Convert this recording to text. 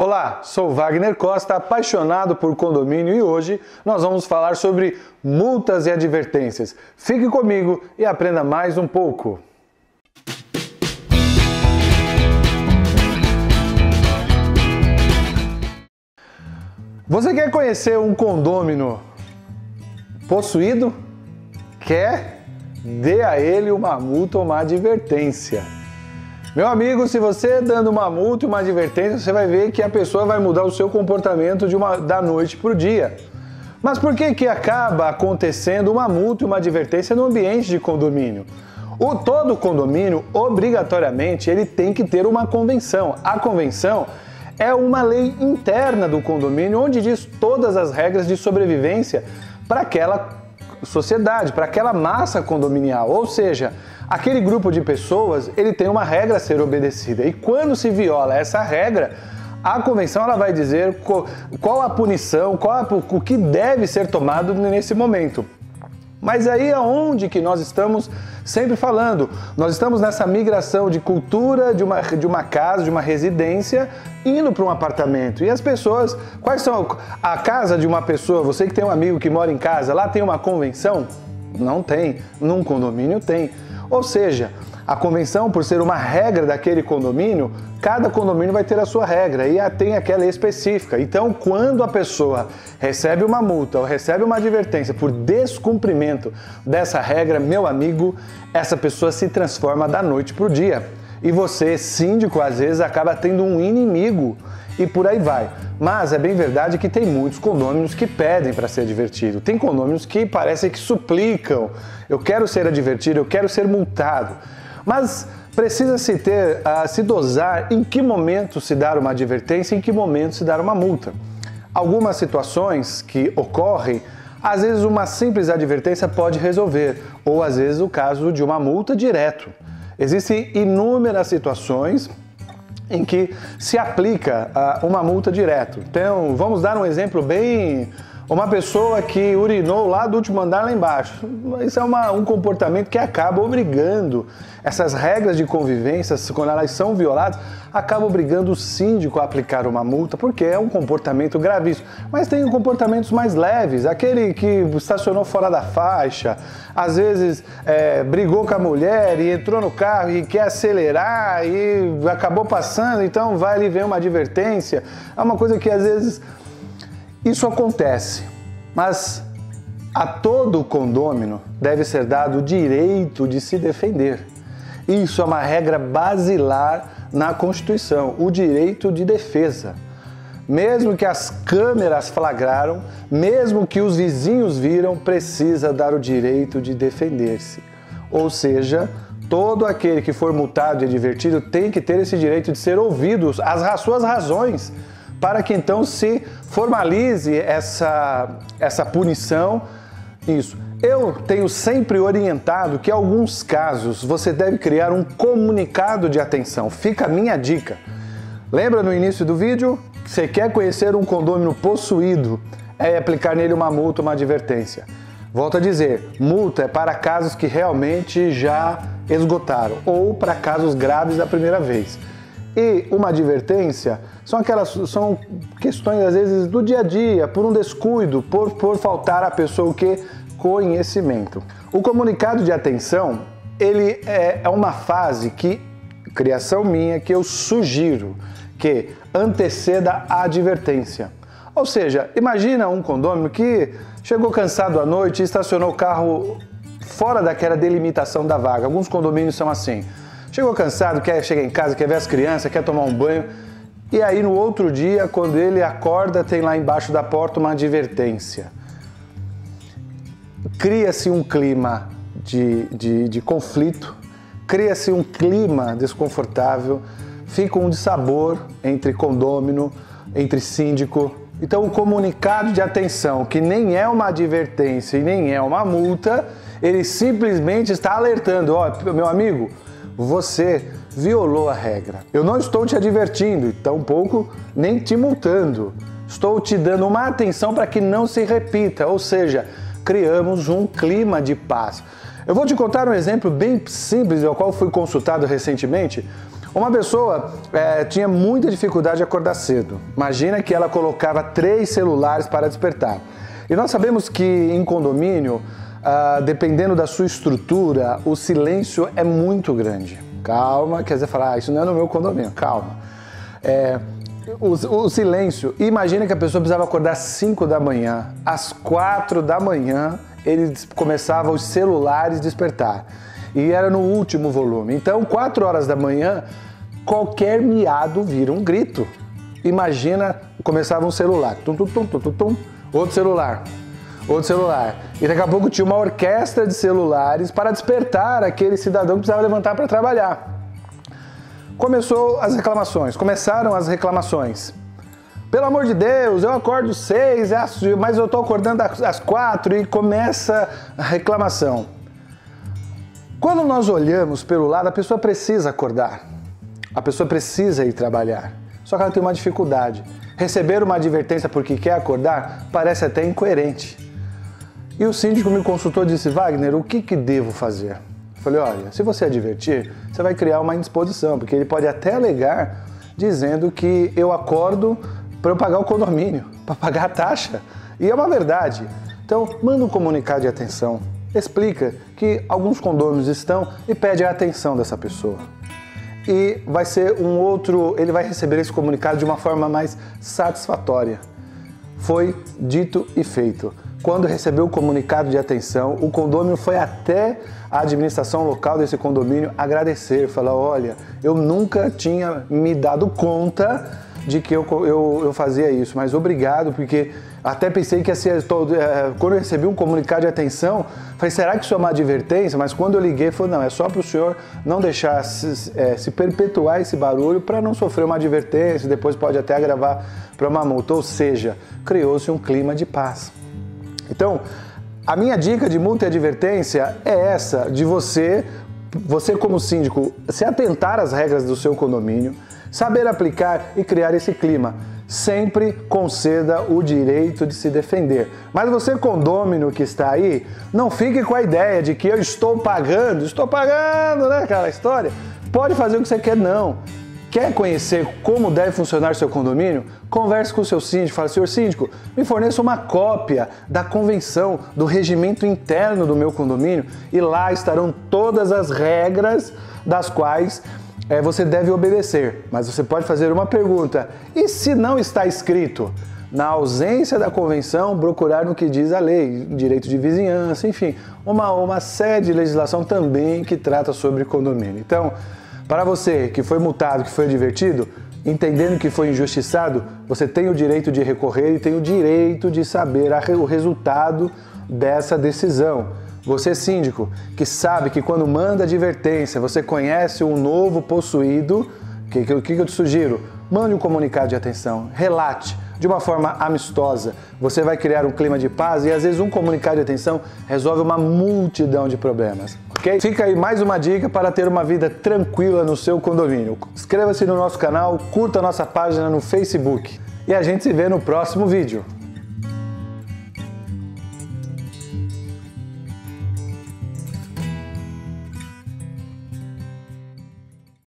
Olá, sou Wagner Costa, apaixonado por condomínio e hoje nós vamos falar sobre multas e advertências. Fique comigo e aprenda mais um pouco. Você quer conhecer um condômino possuído? Quer? Dê a ele uma multa ou uma advertência. Meu amigo, se você dando uma multa e uma advertência, você vai ver que a pessoa vai mudar o seu comportamento da noite para o dia. Mas por que acaba acontecendo uma multa e uma advertência no ambiente de condomínio? Todo condomínio, obrigatoriamente, ele tem que ter uma convenção. A convenção é uma lei interna do condomínio, onde diz todas as regras de sobrevivência para aquela sociedade, para aquela massa condominial. Ou seja, aquele grupo de pessoas, ele tem uma regra a ser obedecida. E quando se viola essa regra, a convenção ela vai dizer qual a punição, o que deve ser tomado nesse momento. Mas aí é onde que nós estamos sempre falando. Nós estamos nessa migração de cultura de uma casa, de uma residência, indo para um apartamento. E as pessoas, quais são a casa de uma pessoa? Você que tem um amigo que mora em casa, lá tem uma convenção? Não tem. Num condomínio tem. Ou seja, a convenção, por ser uma regra daquele condomínio, cada condomínio vai ter a sua regra e tem aquela específica. Então, quando a pessoa recebe uma multa ou recebe uma advertência por descumprimento dessa regra, meu amigo, essa pessoa se transforma da noite para o dia. E você, síndico, às vezes acaba tendo um inimigo e por aí vai. Mas é bem verdade que tem muitos condôminos que pedem para ser advertido. Tem condôminos que parecem que suplicam. Eu quero ser advertido, eu quero ser multado. Mas precisa se dosar em que momento se dar uma advertência e em que momento se dar uma multa. Algumas situações que ocorrem, às vezes uma simples advertência pode resolver, ou às vezes o caso de uma multa direto. Existem inúmeras situações em que se aplica uma multa direto. Então, vamos dar um exemplo bem... Uma pessoa que urinou lá do último andar lá embaixo. Isso é um comportamento que acaba obrigando essas regras de convivência, quando elas são violadas, acaba obrigando o síndico a aplicar uma multa, porque é um comportamento gravíssimo. Mas tem comportamentos mais leves, aquele que estacionou fora da faixa, às vezes brigou com a mulher e entrou no carro e quer acelerar e acabou passando, então vai ali ver uma advertência. É uma coisa que às vezes... Isso acontece, mas a todo condômino deve ser dado o direito de se defender. Isso é uma regra basilar na Constituição, o direito de defesa. Mesmo que as câmeras flagraram, mesmo que os vizinhos viram, precisa dar o direito de defender-se. Ou seja, todo aquele que for multado e advertido tem que ter esse direito de ser ouvido, as suas razões, para que então se formalize essa punição. Isso. Eu tenho sempre orientado que em alguns casos você deve criar um comunicado de atenção. Fica a minha dica. Lembra no início do vídeo? Você quer conhecer um condômino possuído, é aplicar nele uma multa, uma advertência. Volto a dizer, multa é para casos que realmente já esgotaram ou para casos graves da primeira vez. E uma advertência são questões, às vezes, do dia a dia, por um descuido, por faltar à pessoa o quê? Conhecimento. O comunicado de atenção, ele é uma fase criação minha, que eu sugiro que anteceda a advertência. Ou seja, imagina um condômino que chegou cansado à noite e estacionou o carro fora daquela delimitação da vaga. Alguns condomínios são assim. Chegou cansado, quer chegar em casa, quer ver as crianças, quer tomar um banho. E aí no outro dia, quando ele acorda, tem lá embaixo da porta uma advertência. Cria-se um clima de conflito, cria-se um clima desconfortável, fica um dissabor entre condômino, entre síndico. Então o comunicado de atenção, que nem é uma advertência e nem é uma multa, ele simplesmente está alertando, ó, meu amigo, você violou a regra. Eu não estou te advertindo, tampouco nem te multando. Estou te dando uma atenção para que não se repita, ou seja, criamos um clima de paz. Eu vou te contar um exemplo bem simples, ao qual fui consultado recentemente. Uma pessoa tinha muita dificuldade de acordar cedo. Imagina que ela colocava 3 celulares para despertar. E nós sabemos que em condomínio, dependendo da sua estrutura, o silêncio é muito grande. Calma, quer dizer, falar, isso não é no meu condomínio, calma. O silêncio, imagina que a pessoa precisava acordar às 5 da manhã, às 4 da manhã, ele começava os celulares despertar. E era no último volume. Então, 4 horas da manhã, qualquer miado vira um grito. Imagina, começava um celular, tum, tum, tum, tum, tum, tum, outro celular. E daqui a pouco tinha uma orquestra de celulares para despertar aquele cidadão que precisava levantar para trabalhar. Começaram as reclamações. Pelo amor de Deus, eu acordo 6, mas eu estou acordando às 4 e começa a reclamação. Quando nós olhamos pelo lado, a pessoa precisa acordar, a pessoa precisa ir trabalhar, só que ela tem uma dificuldade. Receber uma advertência porque quer acordar parece até incoerente. E o síndico me consultou e disse, Wagner, o que devo fazer? Eu falei, olha, se você advertir, você vai criar uma indisposição, porque ele pode até alegar dizendo que eu acordo para eu pagar o condomínio, para pagar a taxa. E é uma verdade. Então, manda um comunicado de atenção. Explica que alguns condôminos estão e pede a atenção dessa pessoa. E vai ser ele vai receber esse comunicado de uma forma mais satisfatória. Foi dito e feito. Quando recebeu o comunicado de atenção, o condômino foi até a administração local desse condomínio agradecer, falar, olha, eu nunca tinha me dado conta de que eu fazia isso, mas obrigado, porque até pensei que ia ser quando eu recebi um comunicado de atenção, falei, será que isso é uma advertência? Mas quando eu liguei, falei, não, é só para o senhor não deixar se perpetuar esse barulho para não sofrer uma advertência, depois pode até agravar para uma multa, ou seja, criou-se um clima de paz. Então, a minha dica de multa e advertência é essa, de você como síndico, se atentar às regras do seu condomínio, saber aplicar e criar esse clima. Sempre conceda o direito de se defender. Mas você, condômino que está aí, não fique com a ideia de que eu estou pagando, né, aquela história? Pode fazer o que você quer, não. Quer conhecer como deve funcionar seu condomínio? Converse com o seu síndico, fala, senhor síndico, me forneça uma cópia da convenção, do regimento interno do meu condomínio e lá estarão todas as regras das quais você deve obedecer. Mas você pode fazer uma pergunta, e se não está escrito? Na ausência da convenção, procurar no que diz a lei, direito de vizinhança, enfim, uma série de legislação também que trata sobre condomínio. Então, para você que foi multado, que foi advertido, entendendo que foi injustiçado, você tem o direito de recorrer e tem o direito de saber o resultado dessa decisão. Você, síndico, que sabe que quando manda advertência, você conhece um novo possuído, o que eu te sugiro? Mande um comunicado de atenção, relate de uma forma amistosa. Você vai criar um clima de paz e às vezes um comunicado de atenção resolve uma multidão de problemas, ok? Fica aí mais uma dica para ter uma vida tranquila no seu condomínio. Inscreva-se no nosso canal, curta a nossa página no Facebook e a gente se vê no próximo vídeo.